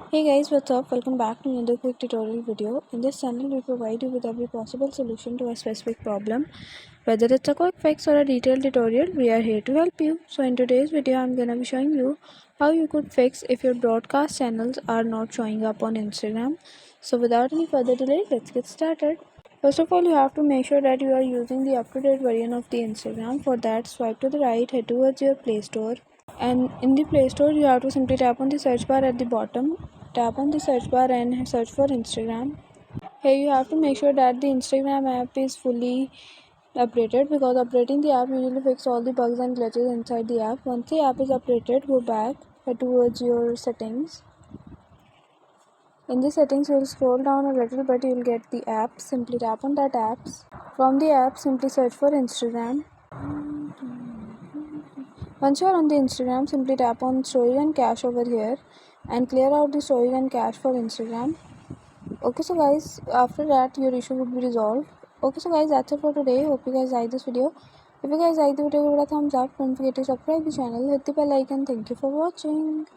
Hey guys, what's up? Welcome back to another quick tutorial video. In this channel, we provide you with every possible solution to a specific problem. Whether it's a quick fix or a detailed tutorial, we are here to help you. So in today's video, I'm gonna be showing you how you could fix if your broadcast channels are not showing up on Instagram. So without any further delay, let's get started. First of all, you have to make sure that you are using the up-to-date version of the Instagram. For that, swipe to the right, head towards your Play Store, and in the Play Store you have to simply tap on the search bar at the bottom. Tap on the search bar and search for Instagram. Here you have to make sure that the Instagram app is fully updated, because updating the app usually fix all the bugs and glitches inside the app. Once the app is updated, go back, head towards your settings. In the settings, you'll scroll down a little bit, you'll get the app. Simply tap on that apps. From the app, simply search for Instagram. Once you're on the Instagram, simply tap on stories and cache over here and clear out the stories and cache for Instagram. Okay, so guys, after that your issue would be resolved. Okay, so guys, that's it for today. Hope you guys like this video. If you guys like the video, give it a thumbs up. Don't forget to subscribe the channel, hit the bell icon. Thank you for watching.